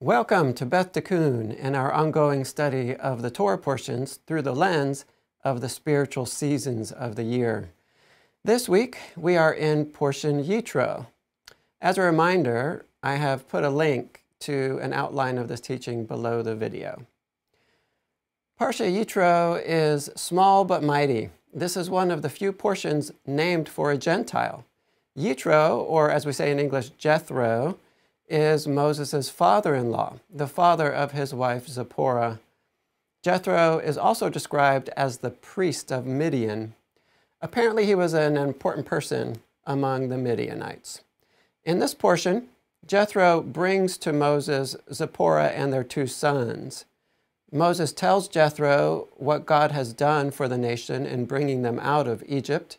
Welcome to Beth Tikkun and our ongoing study of the Torah portions through the lens of the spiritual seasons of the year. This week, we are in portion Yitro. As a reminder, I have put a link to an outline of this teaching below the video. Parsha Yitro is small but mighty. This is one of the few portions named for a Gentile. Yitro, or as we say in English, Jethro, is Moses' father-in-law, the father of his wife Zipporah. Jethro is also described as the priest of Midian. Apparently he was an important person among the Midianites. In this portion, Jethro brings to Moses Zipporah and their two sons. Moses tells Jethro what God has done for the nation in bringing them out of Egypt.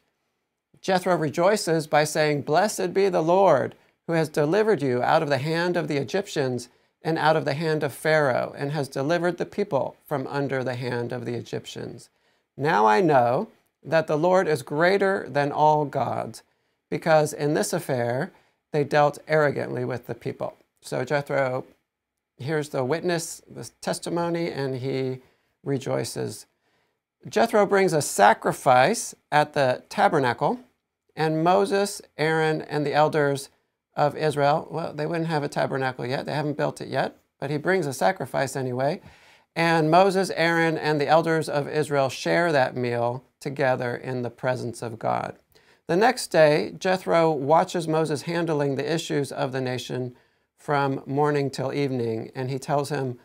Jethro rejoices by saying, "Blessed be the Lord, who has delivered you out of the hand of the Egyptians and out of the hand of Pharaoh, and has delivered the people from under the hand of the Egyptians. Now I know that the Lord is greater than all gods, because in this affair they dealt arrogantly with the people." So Jethro hears the witness, the testimony, and he rejoices. Jethro brings a sacrifice at the tabernacle, and Moses, Aaron, and the elders of Israel, well, they wouldn't have a tabernacle yet. They haven't built it yet, but he brings a sacrifice anyway. And Moses, Aaron, and the elders of Israel share that meal together in the presence of God. The next day, Jethro watches Moses handling the issues of the nation from morning till evening, and he tells him,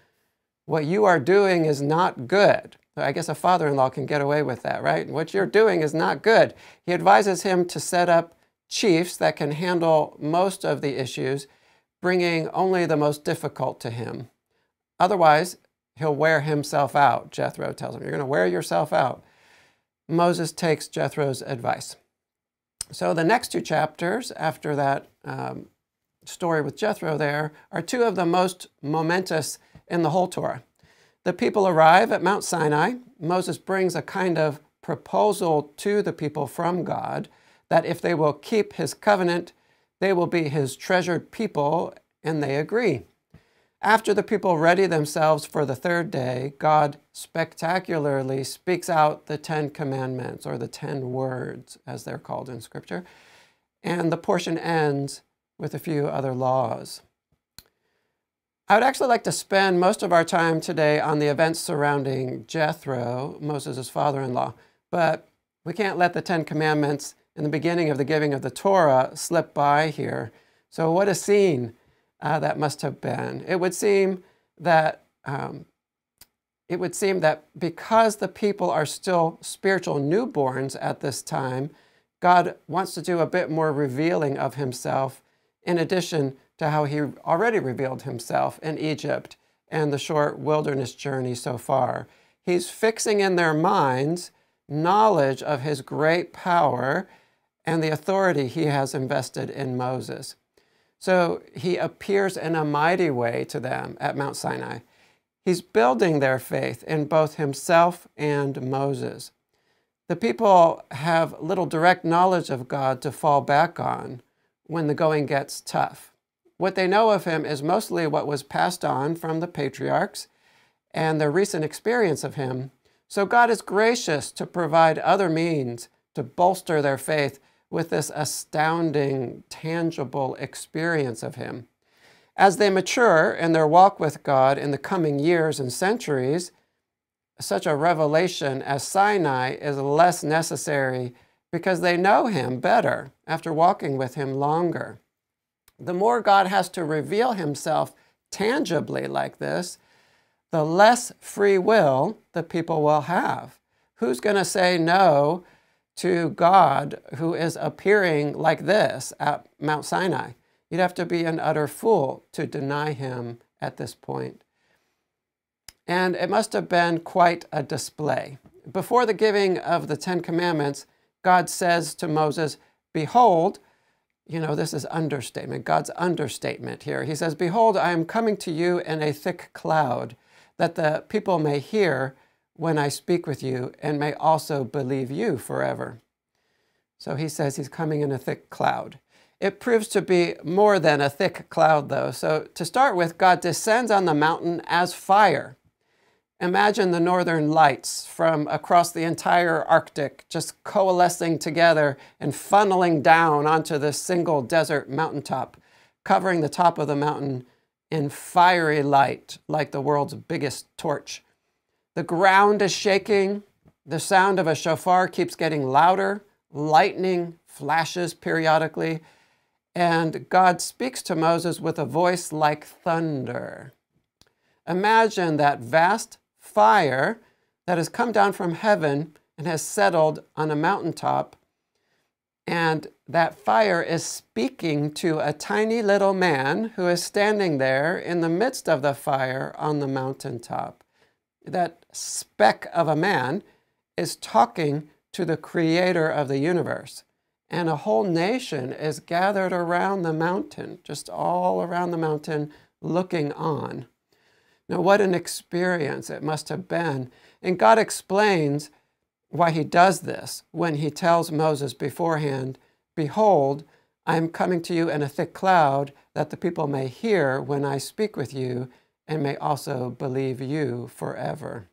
"What you are doing is not good." I guess a father-in-law can get away with that, right? "What you're doing is not good." He advises him to set up chiefs that can handle most of the issues, bringing only the most difficult to him. Otherwise, he'll wear himself out, Jethro tells him. "You're going to wear yourself out." Moses takes Jethro's advice. So the next two chapters after that story with Jethro there are two of the most momentous in the whole Torah. The people arrive at Mount Sinai. Moses brings a kind of proposal to the people from God that if they will keep his covenant, they will be his treasured people, and they agree. After the people ready themselves for the third day, God spectacularly speaks out the 10 commandments, or the 10 words, as they're called in Scripture, and the portion ends with a few other laws. I would actually like to spend most of our time today on the events surrounding Jethro, Moses' father-in-law, but we can't let the 10 commandments in the beginning of the giving of the Torah slip by here. So what a scene that must have been. It would seem that because the people are still spiritual newborns at this time, God wants to do a bit more revealing of himself, in addition to how he already revealed himself in Egypt and the short wilderness journey so far. He's fixing in their minds knowledge of his great power and the authority he has invested in Moses. So he appears in a mighty way to them at Mount Sinai. He's building their faith in both himself and Moses. The people have little direct knowledge of God to fall back on when the going gets tough. What they know of him is mostly what was passed on from the patriarchs and their recent experience of him. So God is gracious to provide other means to bolster their faith with this astounding, tangible experience of him. As they mature in their walk with God in the coming years and centuries, such a revelation as Sinai is less necessary because they know him better after walking with him longer. The more God has to reveal himself tangibly like this, the less free will the people will have. Who's going to say no to God who is appearing like this at Mount Sinai? You'd have to be an utter fool to deny him at this point. And it must have been quite a display. Before the giving of the 10 commandments, God says to Moses, "Behold," this is understatement, God's understatement here. He says, "Behold, I am coming to you in a thick cloud, that the people may hear when I speak with you, and may also believe you forever." So he says he's coming in a thick cloud. It proves to be more than a thick cloud, though. So to start with, God descends on the mountain as fire. Imagine the northern lights from across the entire Arctic just coalescing together and funneling down onto this single desert mountaintop, covering the top of the mountain in fiery light like the world's biggest torch. The ground is shaking. The sound of a shofar keeps getting louder. Lightning flashes periodically. And God speaks to Moses with a voice like thunder. Imagine that vast fire that has come down from heaven and has settled on a mountaintop. And that fire is speaking to a tiny little man who is standing there in the midst of the fire on the mountaintop. That speck of a man is talking to the creator of the universe. And a whole nation is gathered around the mountain, just all around the mountain, looking on. Now, what an experience it must have been. And God explains why he does this when he tells Moses beforehand, "Behold, I am coming to you in a thick cloud, that the people may hear when I speak with you, and may also believe you forever."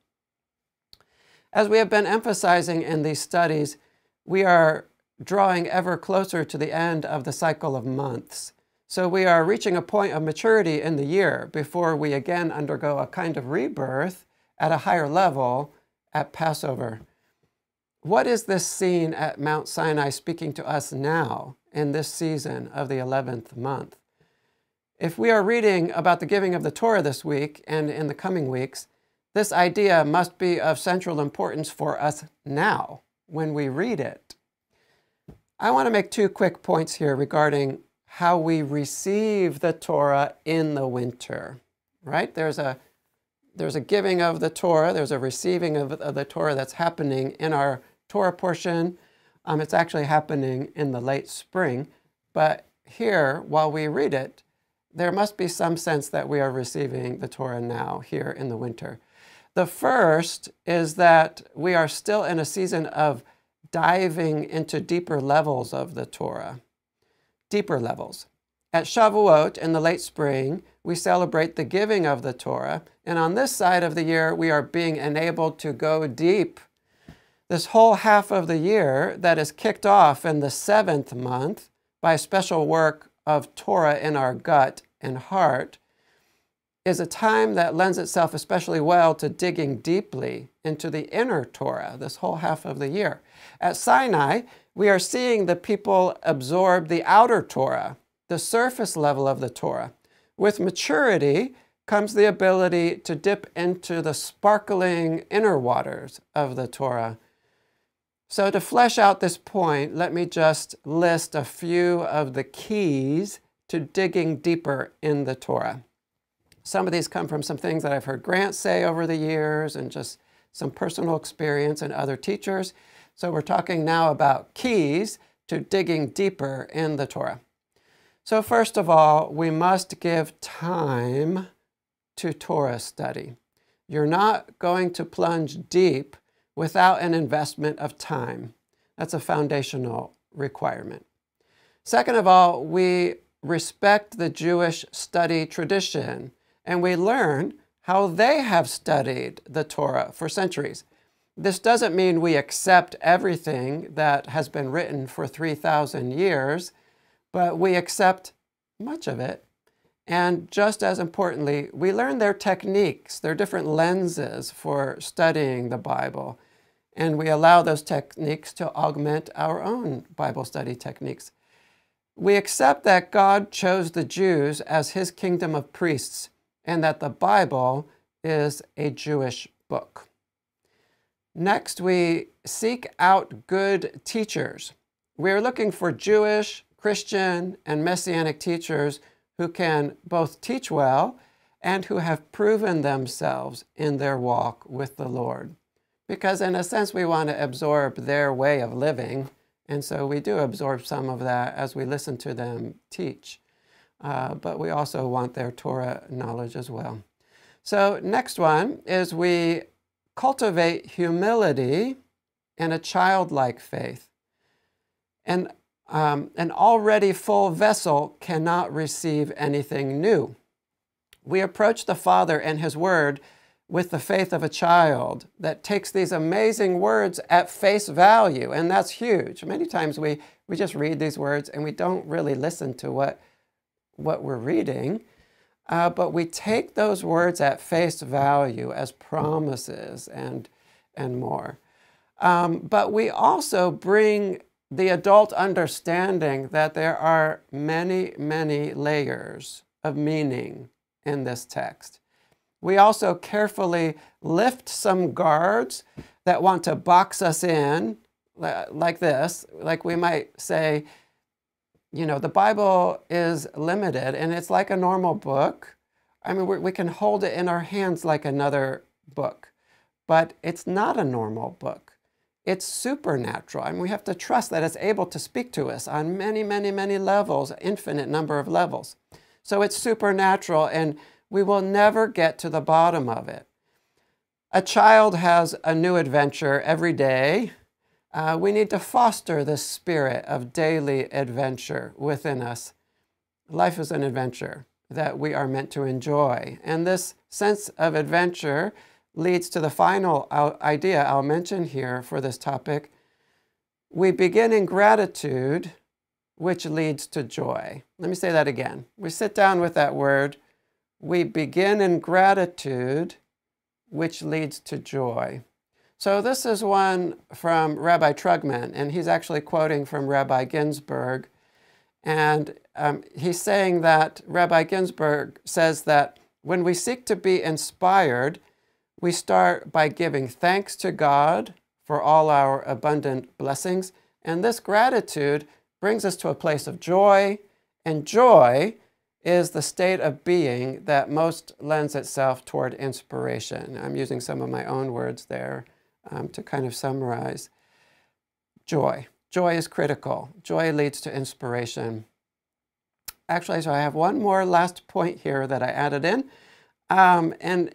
As we have been emphasizing in these studies, we are drawing ever closer to the end of the cycle of months. So we are reaching a point of maturity in the year before we again undergo a kind of rebirth at a higher level at Passover. What is this scene at Mount Sinai speaking to us now in this season of the 11th month? If we are reading about the giving of the Torah this week and in the coming weeks, this idea must be of central importance for us now when we read it. I want to make two quick points here regarding how we receive the Torah in the winter, right? There's a giving of the Torah, there's a receiving of the Torah that's happening in our Torah portion. It's actually happening in the late spring, but here, while we read it, there must be some sense that we are receiving the Torah now, here in the winter. The first is that we are still in a season of diving into deeper levels of the Torah. Deeper levels. At Shavuot, in the late spring, we celebrate the giving of the Torah, and on this side of the year, we are being enabled to go deep. This whole half of the year that is kicked off in the 7th month by a special work of Torah in our gut and heart is a time that lends itself especially well to digging deeply into the inner Torah, this whole half of the year. At Sinai, we are seeing the people absorb the outer Torah, the surface level of the Torah. With maturity comes the ability to dip into the sparkling inner waters of the Torah. So to flesh out this point, let me just list a few of the keys to digging deeper in the Torah. Some of these come from some things that I've heard Grant say over the years and just some personal experience and other teachers. So we're talking now about keys to digging deeper in the Torah. So first of all, we must give time to Torah study. You're not going to plunge deep without an investment of time. That's a foundational requirement. Second of all, we respect the Jewish study tradition, and we learn how they have studied the Torah for centuries. This doesn't mean we accept everything that has been written for 3,000 years, but we accept much of it. And just as importantly, we learn their techniques, their different lenses for studying the Bible. And we allow those techniques to augment our own Bible study techniques. We accept that God chose the Jews as his kingdom of priests and that the Bible is a Jewish book. Next, we seek out good teachers. We are looking for Jewish, Christian, and Messianic teachers who can both teach well and who have proven themselves in their walk with the Lord. Because in a sense, we want to absorb their way of living, and so we do absorb some of that as we listen to them teach. But we also want their Torah knowledge as well. So next one is we cultivate humility and a childlike faith. And An already full vessel cannot receive anything new. We approach the Father and His Word with the faith of a child that takes these amazing words at face value, and that's huge. Many times we just read these words and we don't really listen to what we're reading, but we take those words at face value as promises and more. But we also bring the adult understanding that there are many, many layers of meaning in this text. We also carefully lift some guards that want to box us in like this. Like we might say, you know, the Bible is limited and it's like a normal book. I mean, we can hold it in our hands like another book, but it's not a normal book. It's supernatural. I mean, we have to trust that it's able to speak to us on many, many, many levels, infinite number of levels. So it's supernatural, and we will never get to the bottom of it. A child has a new adventure every day. We need to foster this spirit of daily adventure within us. Life is an adventure that we are meant to enjoy. And this sense of adventure leads to the final idea I'll mention here for this topic. We begin in gratitude, which leads to joy. Let me say that again. We sit down with that word. We begin in gratitude, which leads to joy. So this is one from Rabbi Trugman, and he's actually quoting from Rabbi Ginsburg. And he's saying that Rabbi Ginsburg says that when we seek to be inspired, we start by giving thanks to God for all our abundant blessings. And this gratitude brings us to a place of joy, and joy is the state of being that most lends itself toward inspiration. I'm using some of my own words there to kind of summarize. Joy. Joy is critical. Joy leads to inspiration. Actually, so I have one more last point here that I added in. And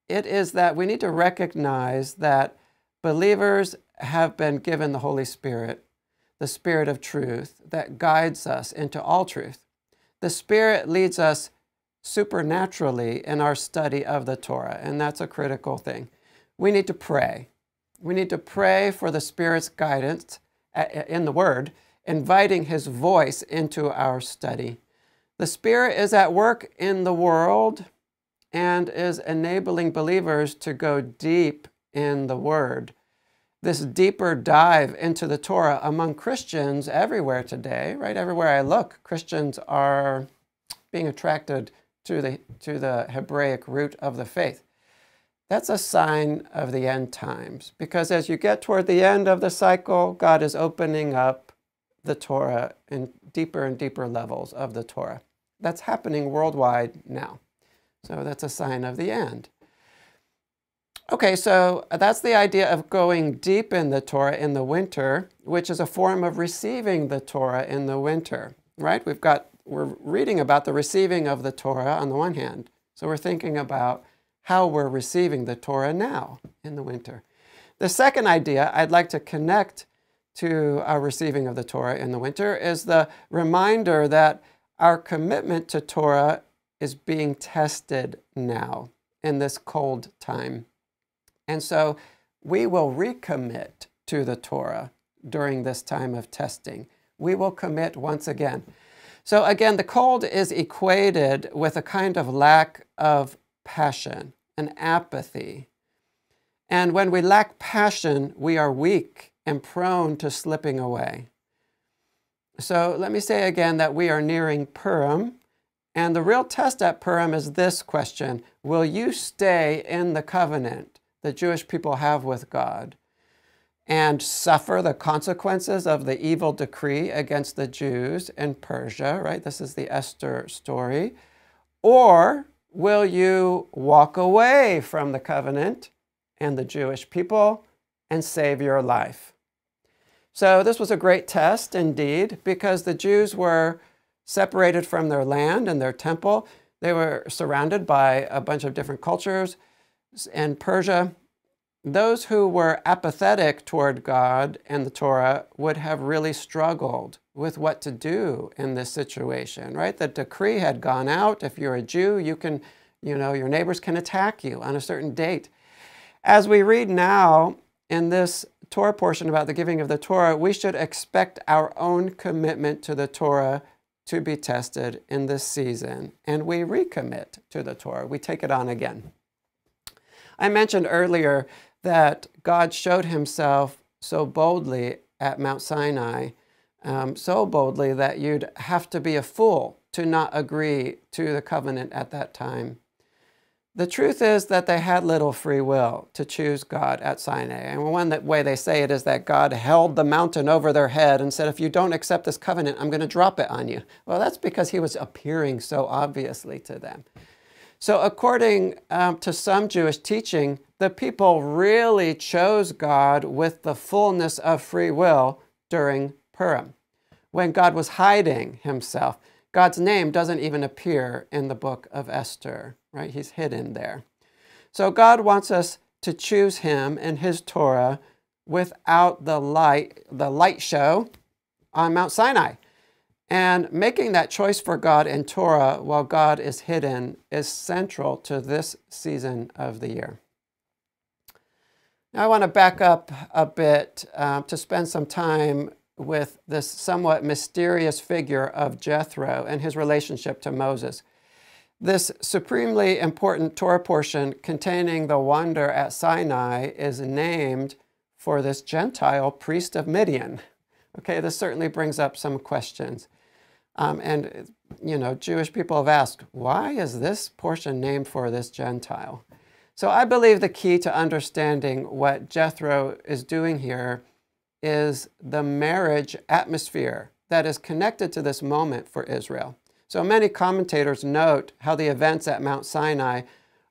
it is that we need to recognize that believers have been given the Holy Spirit, the Spirit of truth that guides us into all truth. The Spirit leads us supernaturally in our study of the Torah, and that's a critical thing. We need to pray. We need to pray for the Spirit's guidance in the Word, inviting His voice into our study. The Spirit is at work in the world and is enabling believers to go deep in the Word. This deeper dive into the Torah among Christians everywhere today, right? Everywhere I look, Christians are being attracted to the Hebraic root of the faith. That's a sign of the end times, because as you get toward the end of the cycle, God is opening up the Torah in deeper and deeper levels of the Torah. That's happening worldwide now. So that's a sign of the end. Okay, so that's the idea of going deep in the Torah in the winter, which is a form of receiving the Torah in the winter, right? We're reading about the receiving of the Torah on the one hand. So we're thinking about how we're receiving the Torah now in the winter. The second idea I'd like to connect to our receiving of the Torah in the winter is the reminder that our commitment to Torah is being tested now in this cold time. And so we will recommit to the Torah during this time of testing. We will commit once again. So again, the cold is equated with a kind of lack of passion, an apathy. And when we lack passion, we are weak and prone to slipping away. So let me say again that we are nearing Purim, and the real test at Purim is this question: will you stay in the covenant the Jewish people have with God and suffer the consequences of the evil decree against the Jews in Persia, right? This is the Esther story. Or will you walk away from the covenant and the Jewish people and save your life? So this was a great test indeed, because the Jews were separated from their land and their temple. They were surrounded by a bunch of different cultures. In Persia, those who were apathetic toward God and the Torah would have really struggled with what to do in this situation, right? The decree had gone out. If you're a Jew, your neighbors can attack you on a certain date. As we read now in this Torah portion about the giving of the Torah, we should expect our own commitment to the Torah to be tested in this season, and we recommit to the Torah. We take it on again. I mentioned earlier that God showed himself so boldly at Mount Sinai, so boldly that you'd have to be a fool to not agree to the covenant at that time. The truth is that they had little free will to choose God at Sinai. And one way they say it is that God held the mountain over their head and said, if you don't accept this covenant, I'm going to drop it on you. Well, that's because he was appearing so obviously to them. So according to some Jewish teaching, the people really chose God with the fullness of free will during Purim. When God was hiding himself, God's name doesn't even appear in the book of Esther, right? He's hidden there. So God wants us to choose him and his Torah without the light show on Mount Sinai. And making that choice for God in Torah while God is hidden is central to this season of the year. Now I want to back up a bit to spend some time with this somewhat mysterious figure of Jethro and his relationship to Moses. This supremely important Torah portion containing the wonder at Sinai is named for this Gentile priest of Midian. Okay, this certainly brings up some questions. Jewish people have asked, why is this portion named for this Gentile? So I believe the key to understanding what Jethro is doing here is the marriage atmosphere that is connected to this moment for Israel. So many commentators note how the events at Mount Sinai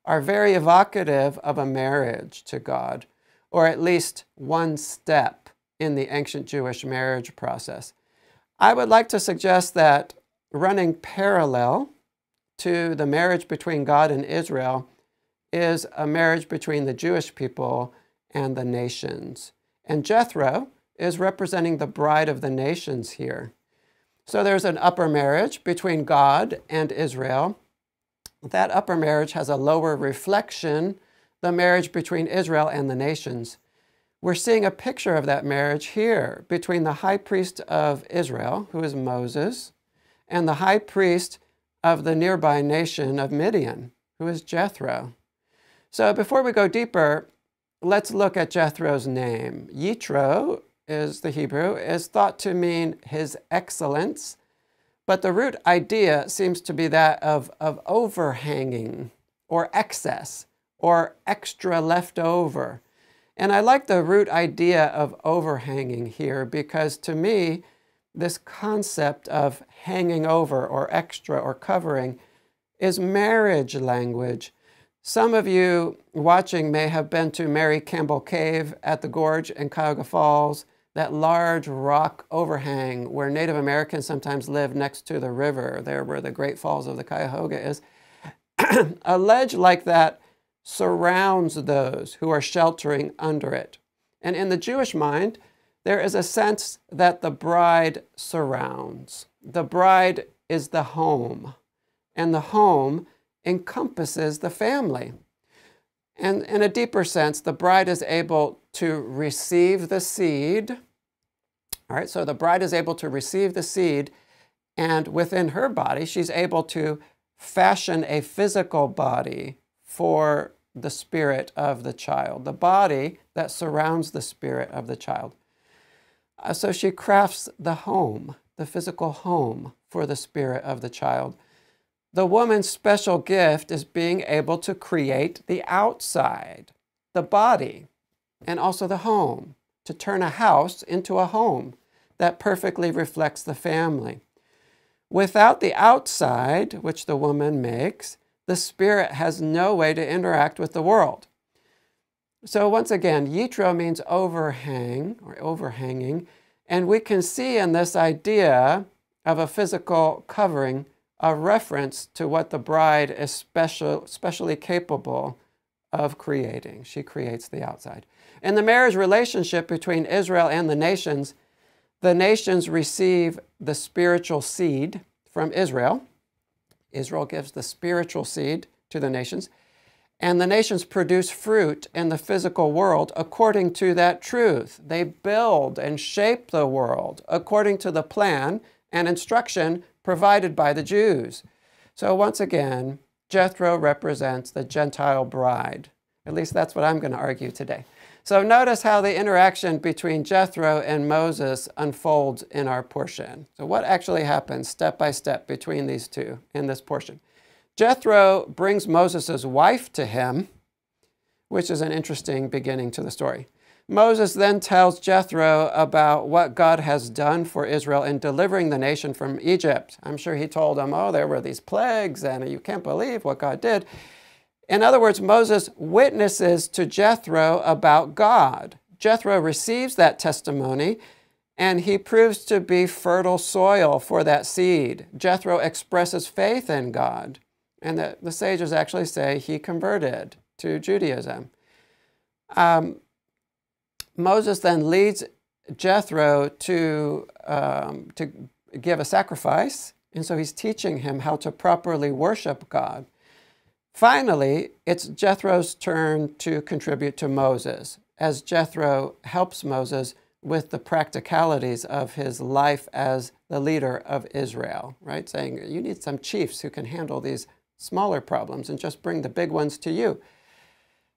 are very evocative of a marriage to God, or at least one step in the ancient Jewish marriage process. I would like to suggest that running parallel to the marriage between God and Israel is a marriage between the Jewish people and the nations. And Jethro is representing the bride of the nations here. So there's an upper marriage between God and Israel. That upper marriage has a lower reflection, the marriage between Israel and the nations. We're seeing a picture of that marriage here between the high priest of Israel, who is Moses, and the high priest of the nearby nation of Midian, who is Jethro. So before we go deeper, let's look at Jethro's name. Yitro is the Hebrew, is thought to mean his excellence, but the root idea seems to be that of overhanging or excess or extra left over. And I like the root idea of overhanging here because to me, this concept of hanging over or extra or covering is marriage language. Some of you watching may have been to Mary Campbell Cave at the Gorge in Cuyahoga Falls, that large rock overhang where Native Americans sometimes live next to the river, there where the Great Falls of the Cuyahoga is. A ledge like that surrounds those who are sheltering under it. And in the Jewish mind, there is a sense that the bride surrounds. The bride is the home, and the home encompasses the family. And in a deeper sense, the bride is able to receive the seed. All right, so the bride is able to receive the seed, and within her body, she's able to fashion a physical body for the spirit of the child, the body that surrounds the spirit of the child. So she crafts the home, the physical home for the spirit of the child. The woman's special gift is being able to create the outside, the body, and also the home, to turn a house into a home that perfectly reflects the family. Without the outside, which the woman makes, the spirit has no way to interact with the world. So once again, Yitro means overhang or overhanging, and we can see in this idea of a physical covering a reference to what the bride is specially capable of creating. She creates the outside. In the marriage relationship between Israel and the nations receive the spiritual seed from Israel. Israel gives the spiritual seed to the nations, and the nations produce fruit in the physical world according to that truth. They build and shape the world according to the plan and instruction provided by the Jews. So once again, Jethro represents the Gentile bride. At least that's what I'm going to argue today. So notice how the interaction between Jethro and Moses unfolds in our portion. So what actually happens step by step between these two in this portion? Jethro brings Moses' wife to him, which is an interesting beginning to the story. Moses then tells Jethro about what God has done for Israel in delivering the nation from Egypt. I'm sure he told him, oh, there were these plagues, and you can't believe what God did. In other words, Moses witnesses to Jethro about God. Jethro receives that testimony, and he proves to be fertile soil for that seed. Jethro expresses faith in God, and the sages actually say he converted to Judaism. Moses then leads Jethro to give a sacrifice, and so he's teaching him how to properly worship God. Finally, it's Jethro's turn to contribute to Moses, as Jethro helps Moses with the practicalities of his life as the leader of Israel, right? Saying, you need some chiefs who can handle these smaller problems and just bring the big ones to you.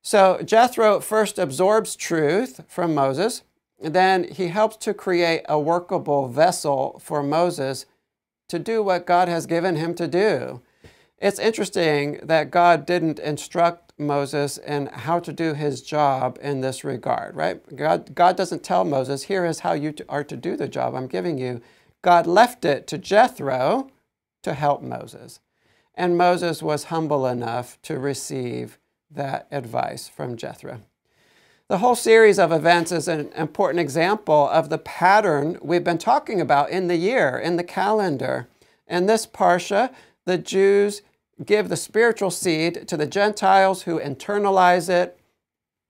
So Jethro first absorbs truth from Moses, and then he helps to create a workable vessel for Moses to do what God has given him to do. It's interesting that God didn't instruct Moses in how to do his job in this regard, right? God doesn't tell Moses, here is how you are to do the job I'm giving you. God left it to Jethro to help Moses. And Moses was humble enough to receive that advice from Jethro. The whole series of events is an important example of the pattern we've been talking about in the year, in the calendar. In this parsha, the Jews give the spiritual seed to the Gentiles who internalize it.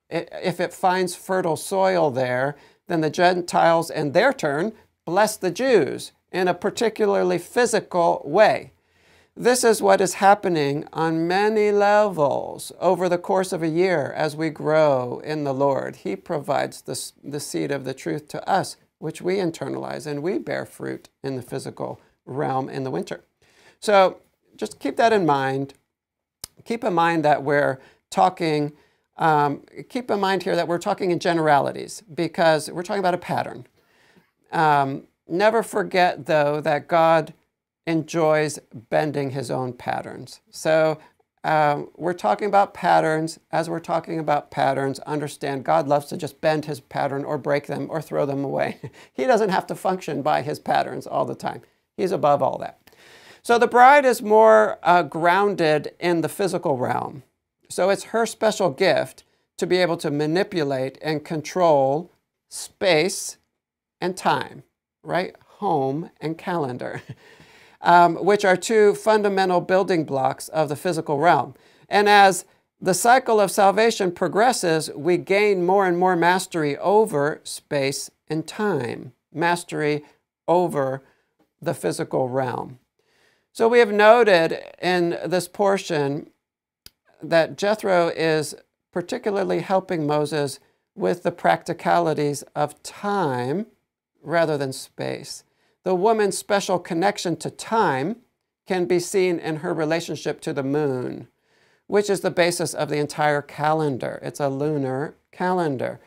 If it finds fertile soil there, then the Gentiles, in their turn, bless the Jews in a particularly physical way. This is what is happening on many levels over the course of a year as we grow in the Lord. He provides the seed of the truth to us, which we internalize, and we bear fruit in the physical realm in the winter. So just keep that in mind. Keep in mind that we're talking, keep in mind here that we're talking in generalities because we're talking about a pattern. Never forget, though, that God enjoys bending his own patterns. So we're talking about patterns. As we're talking about patterns, understand God loves to just bend his pattern or break them or throw them away. He doesn't have to function by his patterns all the time. He's above all that. So the bride is more grounded in the physical realm. So it's her special gift to be able to manipulate and control space and time, right? Home and calendar, which are two fundamental building blocks of the physical realm. And as the cycle of salvation progresses, we gain more and more mastery over space and time, mastery over the physical realm. So we have noted in this portion that Jethro is particularly helping Moses with the practicalities of time rather than space. The woman's special connection to time can be seen in her relationship to the moon, which is the basis of the entire calendar. It's a lunar calendar.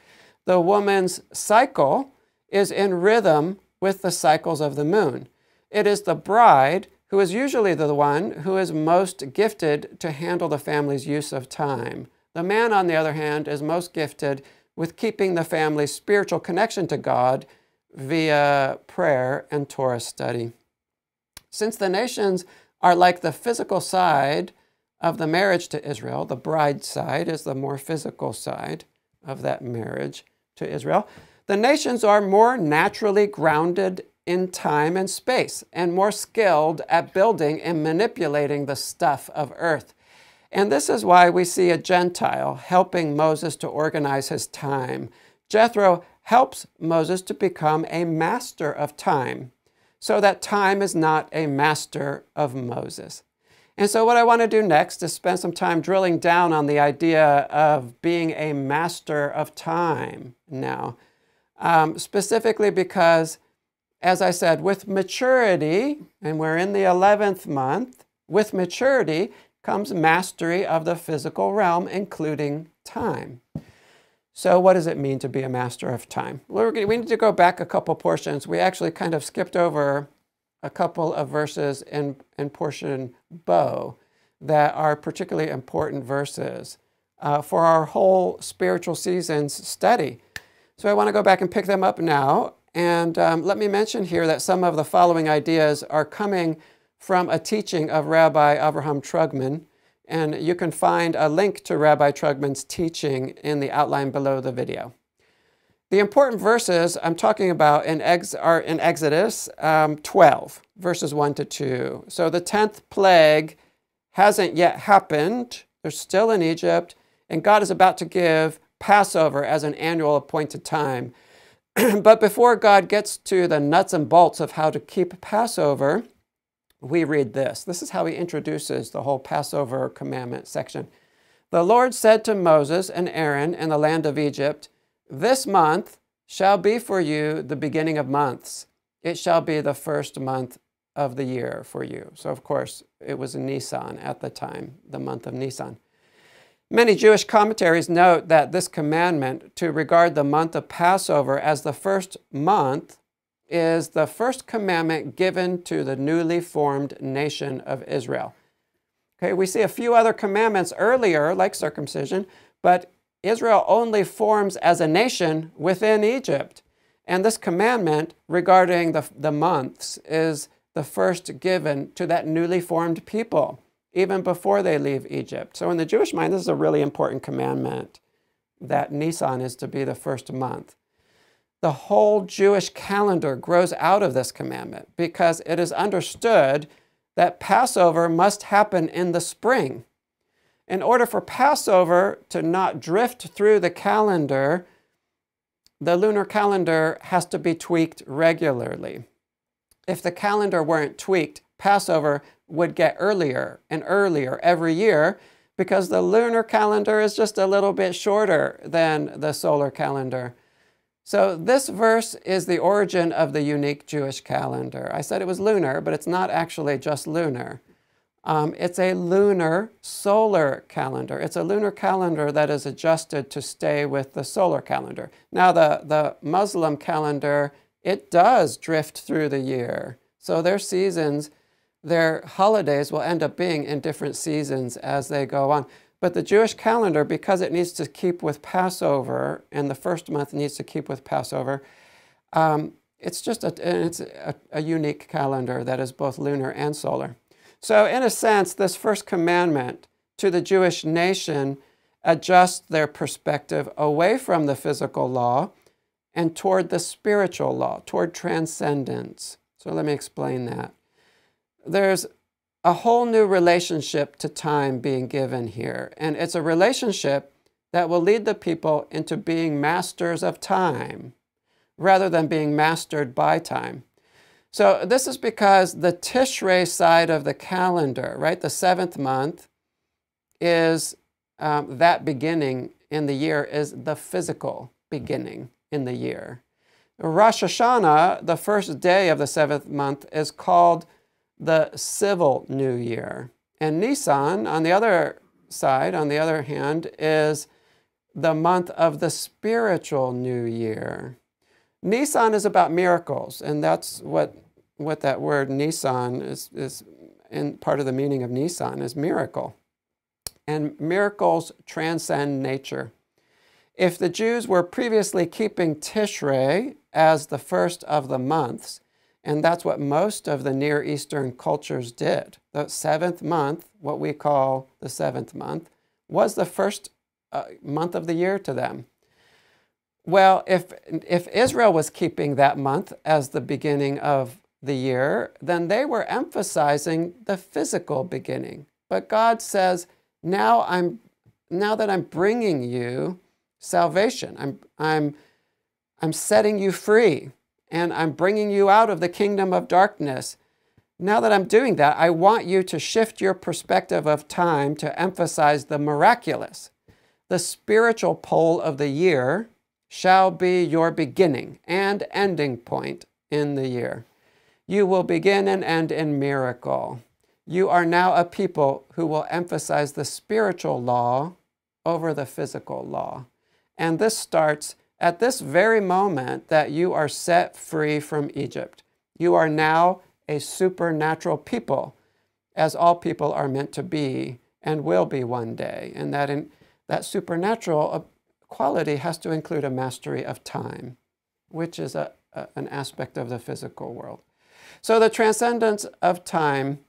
The woman's cycle is in rhythm with the cycles of the moon. It is the bride who is usually the one who is most gifted to handle the family's use of time. The man, on the other hand, is most gifted with keeping the family's spiritual connection to God via prayer and Torah study. Since the nations are like the physical side of the marriage to Israel, the bride side is the more physical side of that marriage to Israel, the nations are more naturally grounded in time and space and more skilled at building and manipulating the stuff of earth. And this is why we see a Gentile helping Moses to organize his time. Jethro helps Moses to become a master of time, so that time is not a master of Moses. And so what I want to do next is spend some time drilling down on the idea of being a master of time now, specifically because, as I said, with maturity, and we're in the 11th month, with maturity comes mastery of the physical realm, including time. So what does it mean to be a master of time? We need to go back a couple portions. We actually kind of skipped over a couple of verses in portion Bo that are particularly important verses for our whole spiritual seasons study. So I want to go back and pick them up now. And let me mention here that some of the following ideas are coming from a teaching of Rabbi Avraham Trugman. And you can find a link to Rabbi Trugman's teaching in the outline below the video. The important verses I'm talking about are in Exodus 12, verses 1 to 2. So the 10th plague hasn't yet happened. They're still in Egypt, and God is about to give Passover as an annual appointed time. But before God gets to the nuts and bolts of how to keep Passover, we read this. This is how he introduces the whole Passover commandment section. The Lord said to Moses and Aaron in the land of Egypt, "This month shall be for you the beginning of months. It shall be the first month of the year for you." So, of course, it was Nisan at the time, the month of Nisan. Many Jewish commentaries note that this commandment to regard the month of Passover as the first month is the first commandment given to the newly formed nation of Israel. Okay, we see a few other commandments earlier, like circumcision, but Israel only forms as a nation within Egypt. And this commandment regarding the months is the first given to that newly formed people, even before they leave Egypt. So in the Jewish mind, this is a really important commandment, that Nisan is to be the first month. The whole Jewish calendar grows out of this commandment because it is understood that Passover must happen in the spring. In order for Passover to not drift through the calendar, the lunar calendar has to be tweaked regularly. If the calendar weren't tweaked, Passover would get earlier and earlier every year because the lunar calendar is just a little bit shorter than the solar calendar. So this verse is the origin of the unique Jewish calendar. I said it was lunar, but it's not actually just lunar. It's a lunar solar calendar. It's a lunar calendar that is adjusted to stay with the solar calendar. Now, the Muslim calendar, it does drift through the year. So their seasons, their holidays will end up being in different seasons as they go on. But the Jewish calendar, because it needs to keep with Passover, and the first month needs to keep with Passover, it's a unique calendar that is both lunar and solar. So in a sense, this first commandment to the Jewish nation adjusts their perspective away from the physical law and toward the spiritual law, toward transcendence. So let me explain that. There's a whole new relationship to time being given here, and it's a relationship that will lead the people into being masters of time rather than being mastered by time. So this is because the Tishrei side of the calendar, right, the 7th month, is that beginning in the year is the physical beginning in the year. Rosh Hashanah, the first day of the 7th month, is called the civil new year. And Nisan, on the other side, on the other hand, is the month of the spiritual new year. Nisan is about miracles, and that's what that word Nisan is in part of the meaning of Nisan is miracle. And miracles transcend nature. If the Jews were previously keeping Tishrei as the first of the months, and that's what most of the Near Eastern cultures did. The 7th month, what we call the 7th month, was the first month of the year to them. Well, if Israel was keeping that month as the beginning of the year, then they were emphasizing the physical beginning. But God says, now that I'm bringing you salvation, I'm setting you free, and I'm bringing you out of the kingdom of darkness. Now that I'm doing that, I want you to shift your perspective of time to emphasize the miraculous. The spiritual pole of the year shall be your beginning and ending point in the year. You will begin and end in miracle. You are now a people who will emphasize the spiritual law over the physical law. And this starts at this very moment that you are set free from Egypt. You are now a supernatural people, as all people are meant to be and will be one day. And that supernatural quality has to include a mastery of time, which is an aspect of the physical world. So the transcendence of time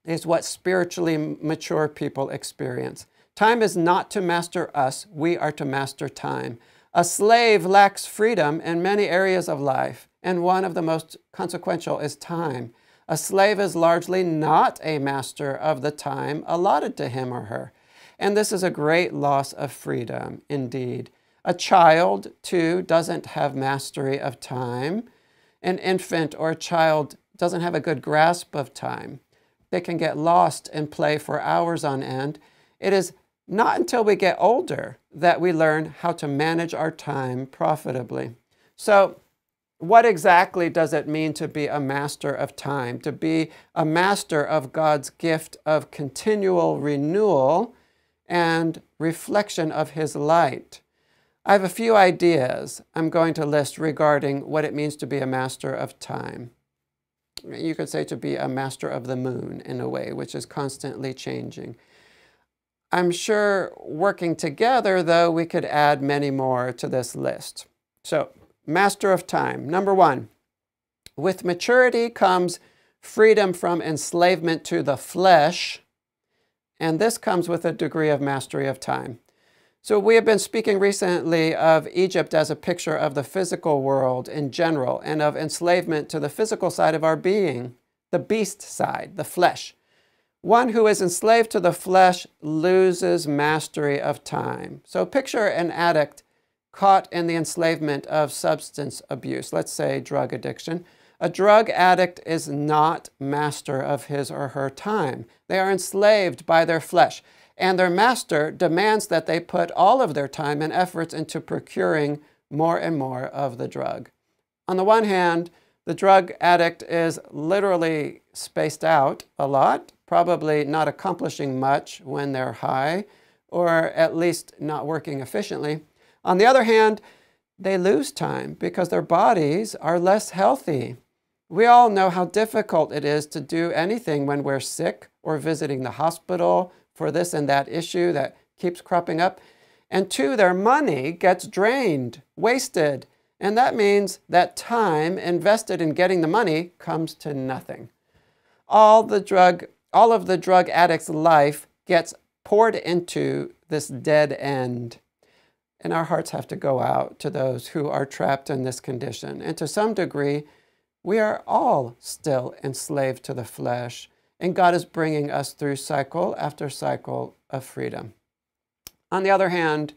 is what spiritually mature people experience. Time is not to master us, we are to master time. A slave lacks freedom in many areas of life, and one of the most consequential is time. A slave is largely not a master of the time allotted to him or her. And this is a great loss of freedom indeed. A child, too, doesn't have mastery of time. An infant or a child doesn't have a good grasp of time. They can get lost and play for hours on end. It is not until we get older that we learn how to manage our time profitably. So, what exactly does it mean to be a master of time? To be a master of God's gift of continual renewal and reflection of His light? I have a few ideas I'm going to list regarding what it means to be a master of time. You could say to be a master of the moon in a way, which is constantly changing. I'm sure working together, though, we could add many more to this list. So, master of time. Number one, with maturity comes freedom from enslavement to the flesh, and this comes with a degree of mastery of time. So we have been speaking recently of Egypt as a picture of the physical world in general and of enslavement to the physical side of our being, the beast side, the flesh. One who is enslaved to the flesh loses mastery of time. So picture an addict caught in the enslavement of substance abuse, let's say drug addiction. A drug addict is not master of his or her time. They are enslaved by their flesh, and their master demands that they put all of their time and efforts into procuring more and more of the drug. On the one hand, the drug addict is literally spaced out a lot, probably not accomplishing much when they're high, or at least not working efficiently. On the other hand, they lose time because their bodies are less healthy. We all know how difficult it is to do anything when we're sick or visiting the hospital for this and that issue that keeps cropping up. And two, their money gets drained, wasted. And that means that time invested in getting the money comes to nothing. All of the drug addict's life gets poured into this dead end. And our hearts have to go out to those who are trapped in this condition. And to some degree, we are all still enslaved to the flesh. And God is bringing us through cycle after cycle of freedom. On the other hand,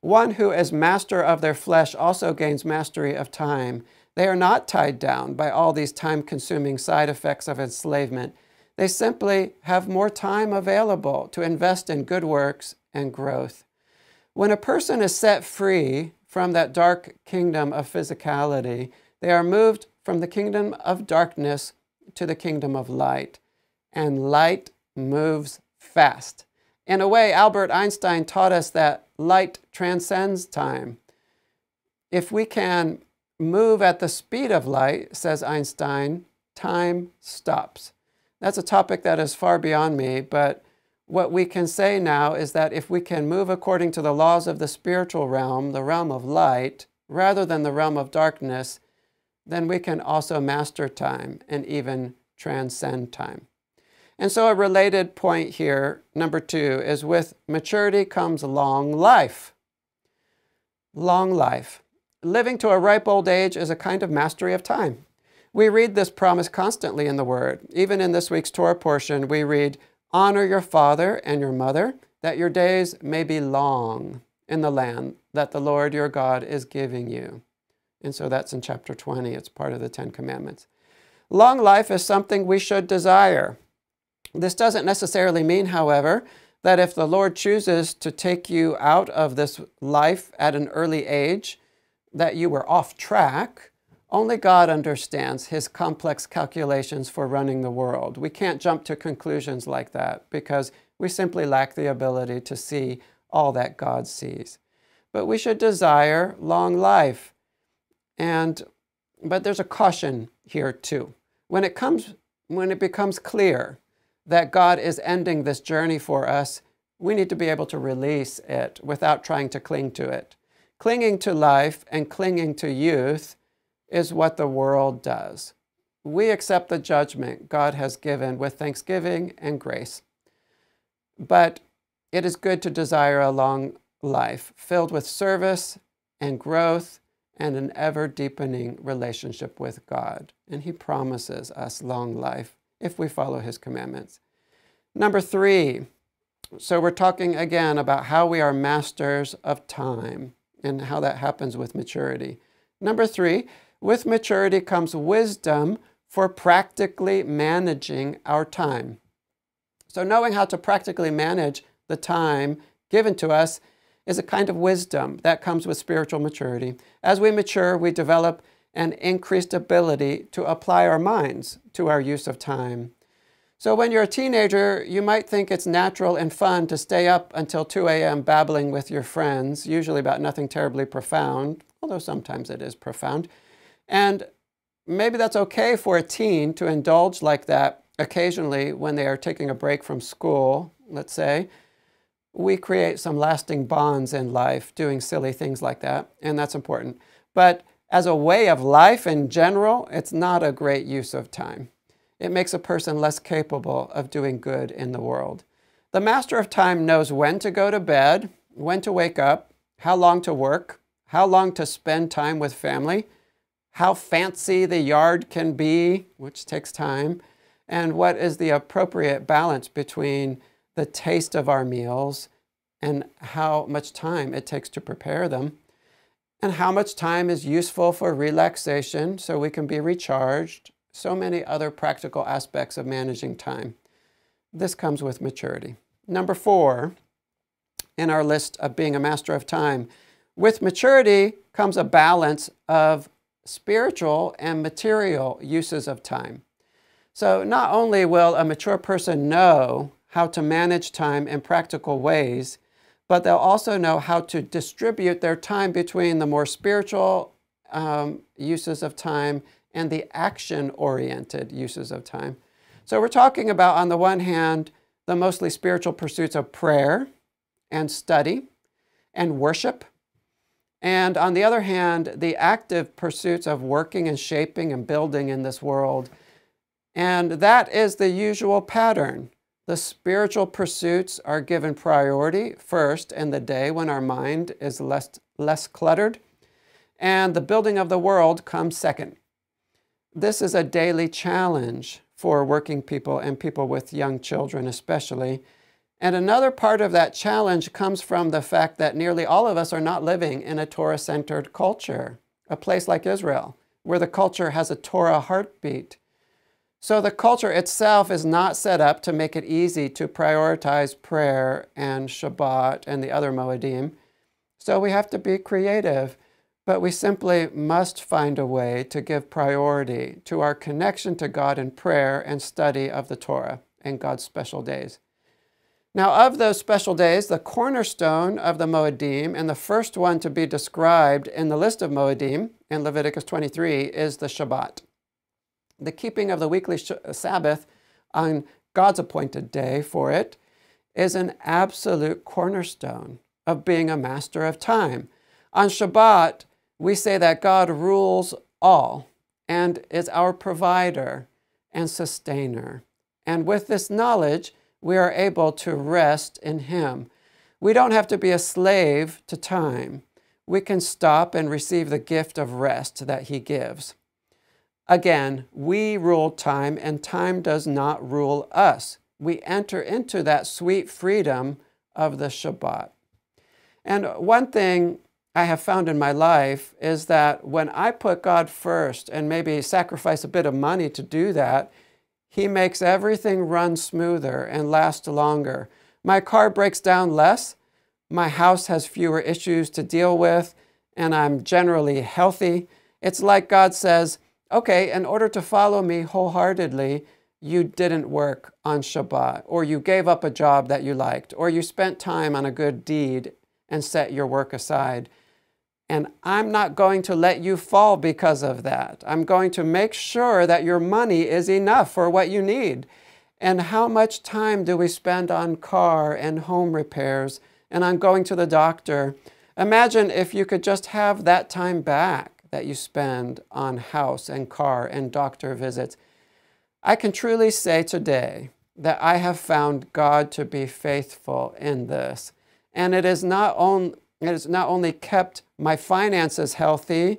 one who is master of their flesh also gains mastery of time. They are not tied down by all these time-consuming side effects of enslavement. They simply have more time available to invest in good works and growth. When a person is set free from that dark kingdom of physicality, they are moved from the kingdom of darkness to the kingdom of light. And light moves fast. In a way, Albert Einstein taught us that light transcends time. If we can move at the speed of light, says Einstein, time stops. That's a topic that is far beyond me, but what we can say now is that if we can move according to the laws of the spiritual realm, the realm of light, rather than the realm of darkness, then we can also master time and even transcend time. And so a related point here, number two, is with maturity comes long life. Long life. Living to a ripe old age is a kind of mastery of time. We read this promise constantly in the Word. Even in this week's Torah portion, we read, "Honor your father and your mother, that your days may be long in the land that the Lord your God is giving you. And so that's in chapter 20. It's part of the Ten Commandments. Long life is something we should desire. This doesn't necessarily mean, however, that if the Lord chooses to take you out of this life at an early age, that you were off track. Only God understands his complex calculations for running the world. We can't jump to conclusions like that because we simply lack the ability to see all that God sees. But we should desire long life. But there's a caution here too. When it becomes clear that God is ending this journey for us, we need to be able to release it without trying to cling to it. Clinging to life and clinging to youth is what the world does. We accept the judgment God has given with thanksgiving and grace. But it is good to desire a long life filled with service and growth and an ever-deepening relationship with God. And he promises us long life if we follow his commandments. Number 3, so we're talking again about how we are masters of time and how that happens with maturity. Number 3, with maturity comes wisdom for practically managing our time. So knowing how to practically manage the time given to us is a kind of wisdom that comes with spiritual maturity. As we mature, we develop an increased ability to apply our minds to our use of time. So when you're a teenager, you might think it's natural and fun to stay up until 2 a.m. babbling with your friends, usually about nothing terribly profound, although sometimes it is profound. And maybe that's okay for a teen to indulge like that occasionally when they are taking a break from school, let's say. We create some lasting bonds in life doing silly things like that, and that's important. But as a way of life in general, it's not a great use of time. It makes a person less capable of doing good in the world. The master of time knows when to go to bed, when to wake up, how long to work, how long to spend time with family, how fancy the yard can be, which takes time, and what is the appropriate balance between the taste of our meals and how much time it takes to prepare them, and how much time is useful for relaxation so we can be recharged. So many other practical aspects of managing time. This comes with maturity. Number 4 in our list of being a master of time, with maturity comes a balance of spiritual and material uses of time. So not only will a mature person know how to manage time in practical ways, but they'll also know how to distribute their time between the more spiritual uses of time and the action-oriented uses of time. So we're talking about, on the one hand, the mostly spiritual pursuits of prayer and study and worship, and on the other hand, the active pursuits of working and shaping and building in this world. And that is the usual pattern. The spiritual pursuits are given priority first in the day when our mind is less cluttered, and the building of the world comes second. This is a daily challenge for working people and people with young children especially. And another part of that challenge comes from the fact that nearly all of us are not living in a Torah-centered culture, a place like Israel, where the culture has a Torah heartbeat. So the culture itself is not set up to make it easy to prioritize prayer and Shabbat and the other Moedim. So we have to be creative, but we simply must find a way to give priority to our connection to God in prayer and study of the Torah and God's special days. Now, of those special days, the cornerstone of the Moedim and the first one to be described in the list of Moedim in Leviticus 23 is the Shabbat. The keeping of the weekly Sabbath on God's appointed day for it is an absolute cornerstone of being a master of time. On Shabbat, we say that God rules all and is our provider and sustainer. And with this knowledge, we are able to rest in Him. We don't have to be a slave to time. We can stop and receive the gift of rest that He gives. Again, we rule time, and time does not rule us. We enter into that sweet freedom of the Shabbat. And one thing I have found in my life is that when I put God first and maybe sacrifice a bit of money to do that, He makes everything run smoother and last longer. My car breaks down less, my house has fewer issues to deal with, and I'm generally healthy. It's like God says, okay, in order to follow me wholeheartedly, you didn't work on Shabbat, or you gave up a job that you liked, or you spent time on a good deed and set your work aside. And I'm not going to let you fall because of that. I'm going to make sure that your money is enough for what you need. And how much time do we spend on car and home repairs and on going to the doctor? Imagine if you could just have that time back that you spend on house and car and doctor visits. I can truly say today that I have found God to be faithful in this. And it has not only kept my finances healthy,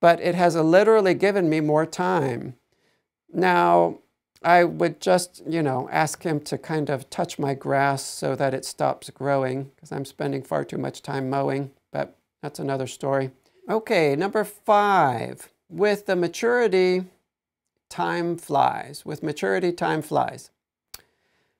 but it has literally given me more time. Now, I would just, ask Him to kind of touch my grass so that it stops growing, because I'm spending far too much time mowing, but that's another story. Okay, number 5. With the maturity, time flies. With maturity, time flies.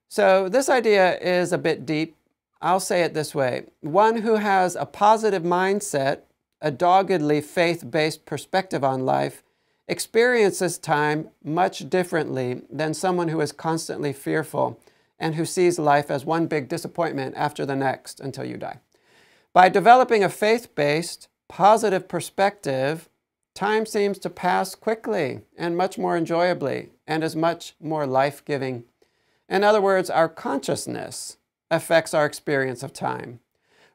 So this idea is a bit deep. I'll say it this way. One who has a positive mindset, a doggedly faith-based perspective on life, experiences time much differently than someone who is constantly fearful and who sees life as one big disappointment after the next until you die. By developing a faith-based, positive perspective, time seems to pass quickly and much more enjoyably and is much more life-giving. In other words, our consciousness affects our experience of time.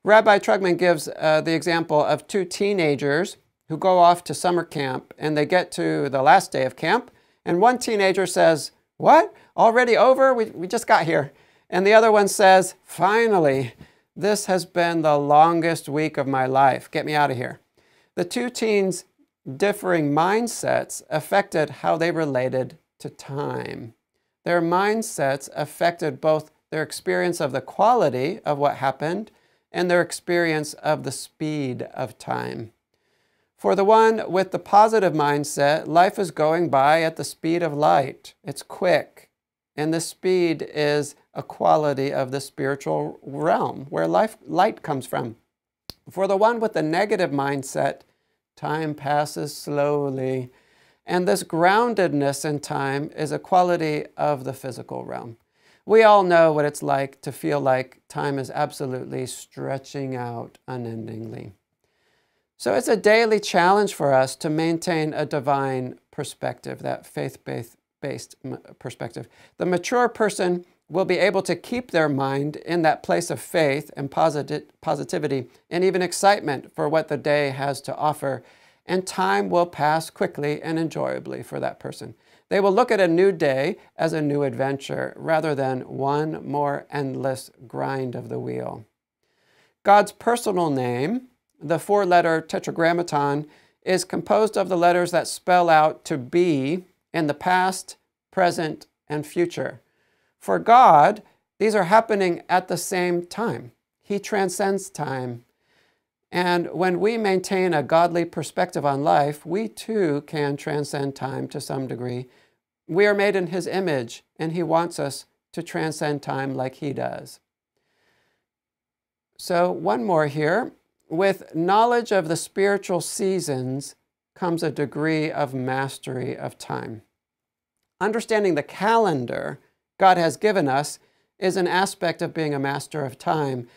Rabbi Trugman gives the example of 2 teenagers who go off to summer camp, and they get to the last day of camp, and one teenager says, "What? Already over? We just got here." And the other one says, "Finally, this has been the longest week of my life. Get me out of here." The 2 teens' differing mindsets affected how they related to time. Their mindsets affected both their experience of the quality of what happened and their experience of the speed of time. For the one with the positive mindset, life is going by at the speed of light. It's quick, and the speed is a quality of the spiritual realm where light comes from. For the one with the negative mindset, time passes slowly, and this groundedness in time is a quality of the physical realm. We all know what it's like to feel like time is absolutely stretching out unendingly. So it's a daily challenge for us to maintain a divine perspective, that faith-based perspective. The mature person will be able to keep their mind in that place of faith and positivity and even excitement for what the day has to offer, and time will pass quickly and enjoyably for that person. They will look at a new day as a new adventure rather than one more endless grind of the wheel. God's personal name, the 4-letter tetragrammaton, is composed of the letters that spell out to be in the past, present, and future. For God, these are happening at the same time. He transcends time. And when we maintain a godly perspective on life, we too can transcend time to some degree. We are made in His image, and He wants us to transcend time like He does. So one more here. With knowledge of the spiritual seasons comes a degree of mastery of time. Understanding the calendar God has given us is an aspect of being a master of time.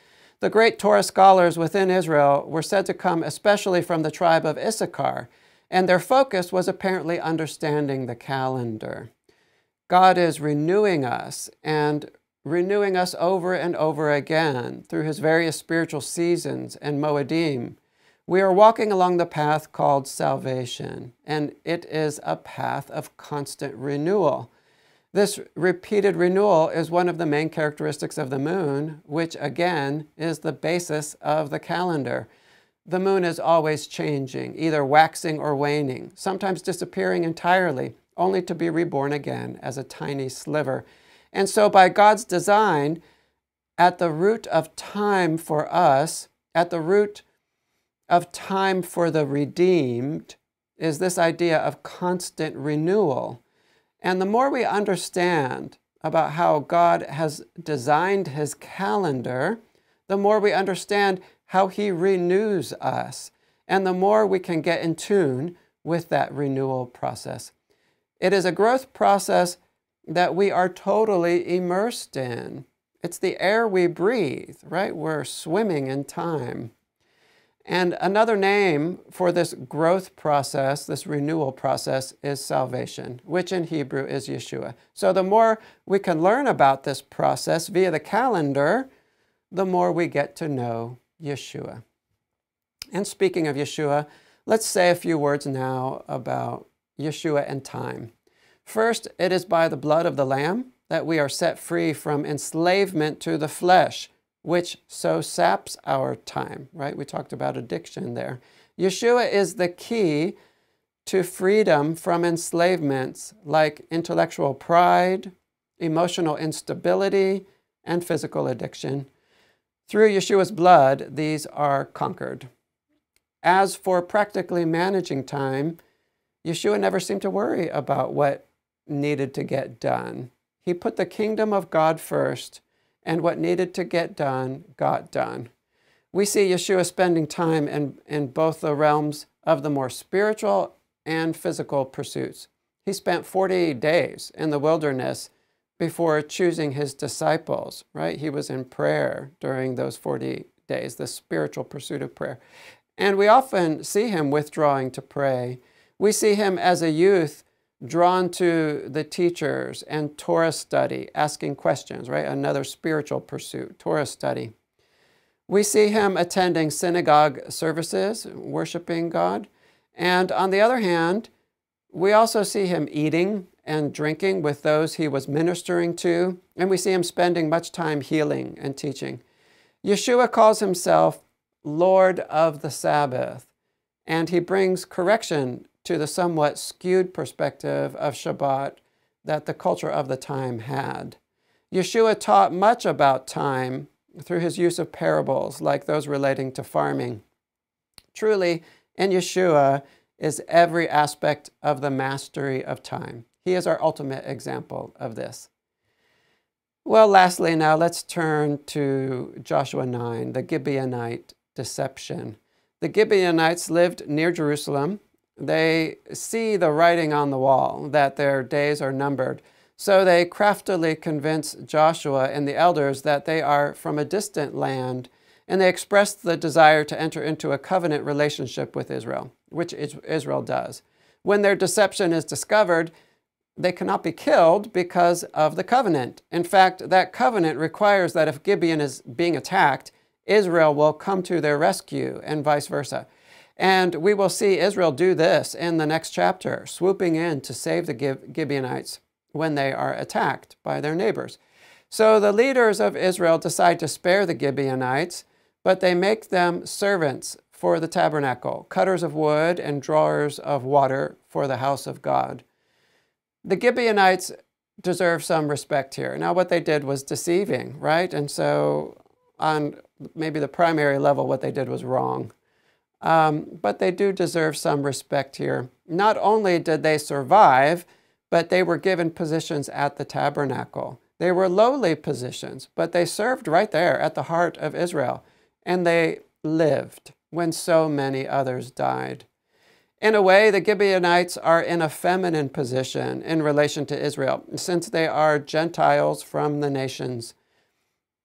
The great Torah scholars within Israel were said to come especially from the tribe of Issachar, and their focus was apparently understanding the calendar. God is renewing us and renewing us over and over again through His various spiritual seasons and moedim. We are walking along the path called salvation, and it is a path of constant renewal. This repeated renewal is one of the main characteristics of the moon, which again is the basis of the calendar. The moon is always changing, either waxing or waning, sometimes disappearing entirely, only to be reborn again as a tiny sliver. And so by God's design, at the root of time for us, at the root of time for the redeemed, is this idea of constant renewal. And the more we understand about how God has designed his calendar, the more we understand how he renews us, and the more we can get in tune with that renewal process. It is a growth process that we are totally immersed in. It's the air we breathe, right? We're swimming in time. And another name for this growth process, this renewal process, is salvation, which in Hebrew is Yeshua. So the more we can learn about this process via the calendar, the more we get to know Yeshua. And speaking of Yeshua, let's say a few words now about Yeshua and time. First, it is by the blood of the Lamb that we are set free from enslavement to the flesh, which so saps our time, right? We talked about addiction there. Yeshua is the key to freedom from enslavements like intellectual pride, emotional instability, and physical addiction. Through Yeshua's blood, these are conquered. As for practically managing time, Yeshua never seemed to worry about what needed to get done. He put the kingdom of God first, and what needed to get done got done. We see Yeshua spending time in both the realms of the more spiritual and physical pursuits. He spent 40 days in the wilderness before choosing his disciples, right? He was in prayer during those 40 days, the spiritual pursuit of prayer. And we often see him withdrawing to pray. We see him as a youth drawn to the teachers and Torah study, asking questions, right? Another spiritual pursuit, Torah study. We see him attending synagogue services, worshiping God. And on the other hand, we also see him eating and drinking with those he was ministering to, and we see him spending much time healing and teaching. Yeshua calls himself Lord of the Sabbath, and he brings correction to the somewhat skewed perspective of Shabbat that the culture of the time had. Yeshua taught much about time through his use of parables like those relating to farming. Truly, in Yeshua is every aspect of the mastery of time. He is our ultimate example of this. Well, lastly, now let's turn to Joshua 9, the Gibeonite deception. The Gibeonites lived near Jerusalem. They see the writing on the wall that their days are numbered. So they craftily convince Joshua and the elders that they are from a distant land, and they express the desire to enter into a covenant relationship with Israel, which Israel does. When their deception is discovered, they cannot be killed because of the covenant. In fact, that covenant requires that if Gibeon is being attacked, Israel will come to their rescue and vice versa. And we will see Israel do this in the next chapter, swooping in to save the Gibeonites when they are attacked by their neighbors. So the leaders of Israel decide to spare the Gibeonites, but they make them servants for the tabernacle, cutters of wood and drawers of water for the house of God. The Gibeonites deserve some respect here. Now, what they did was deceiving, right? And so on maybe the primary level, what they did was wrong. But they do deserve some respect here. Not only did they survive, but they were given positions at the tabernacle. They were lowly positions, but they served right there at the heart of Israel. And they lived when so many others died. In a way, the Gibeonites are in a feminine position in relation to Israel, since they are Gentiles from the nations.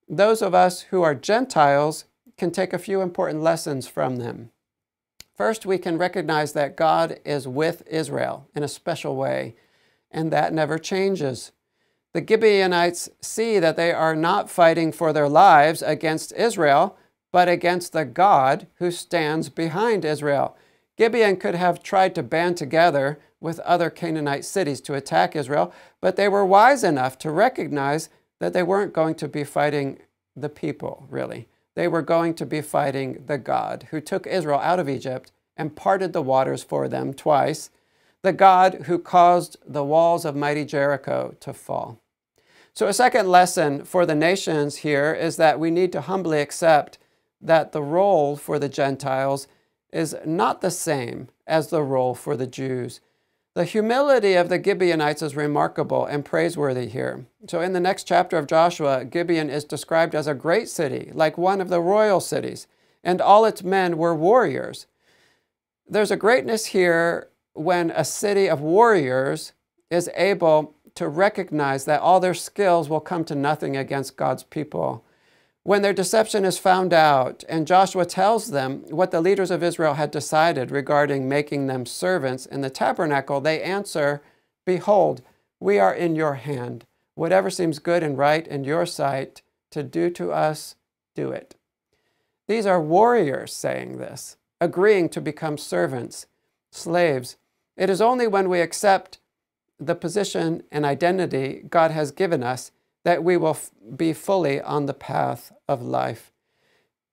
Those of us who are Gentiles can take a few important lessons from them. First, we can recognize that God is with Israel in a special way, and that never changes. The Gibeonites see that they are not fighting for their lives against Israel, but against the God who stands behind Israel. Gibeon could have tried to band together with other Canaanite cities to attack Israel, but they were wise enough to recognize that they weren't going to be fighting the people, really. They were going to be fighting the God who took Israel out of Egypt and parted the waters for them twice, the God who caused the walls of mighty Jericho to fall. So a second lesson for the nations here is that we need to humbly accept that the role for the Gentiles is not the same as the role for the Jews. The humility of the Gibeonites is remarkable and praiseworthy here. So in the next chapter of Joshua, Gibeon is described as a great city, like one of the royal cities, and all its men were warriors. There's a greatness here when a city of warriors is able to recognize that all their skills will come to nothing against God's people. When their deception is found out, and Joshua tells them what the leaders of Israel had decided regarding making them servants in the tabernacle, they answer, "Behold, we are in your hand. Whatever seems good and right in your sight to do to us, do it." These are warriors saying this, agreeing to become servants, slaves. It is only when we accept the position and identity God has given us that we will be fully on the path of life.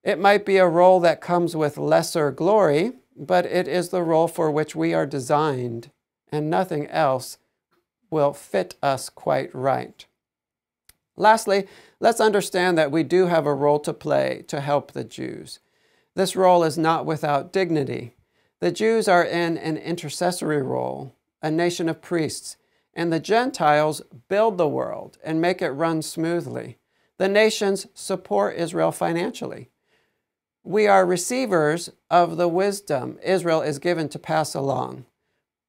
It might be a role that comes with lesser glory, but it is the role for which we are designed, and nothing else will fit us quite right. Lastly, let's understand that we do have a role to play to help the Jews. This role is not without dignity. The Jews are in an intercessory role, a nation of priests, and the Gentiles build the world and make it run smoothly. The nations support Israel financially. We are receivers of the wisdom Israel is given to pass along.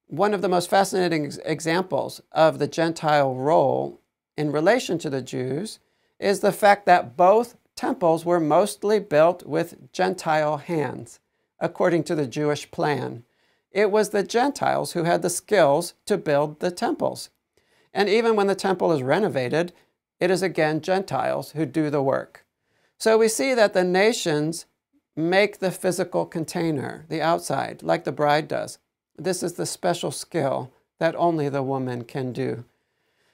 One of the most fascinating examples of the Gentile role in relation to the Jews is the fact that both temples were mostly built with Gentile hands, according to the Jewish plan. It was the Gentiles who had the skills to build the temples. And even when the temple is renovated, it is again Gentiles who do the work. So we see that the nations make the physical container, the outside, like the bride does. This is the special skill that only the woman can do.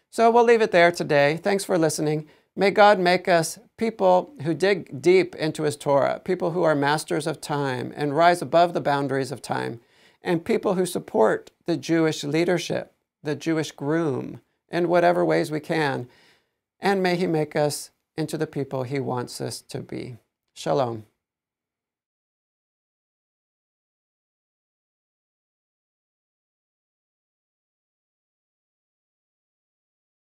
So we'll leave it there today. Thanks for listening. May God make us people who dig deep into His Torah, people who are masters of time and rise above the boundaries of time, and people who support the Jewish leadership, the Jewish groom, in whatever ways we can. And may He make us into the people He wants us to be. Shalom.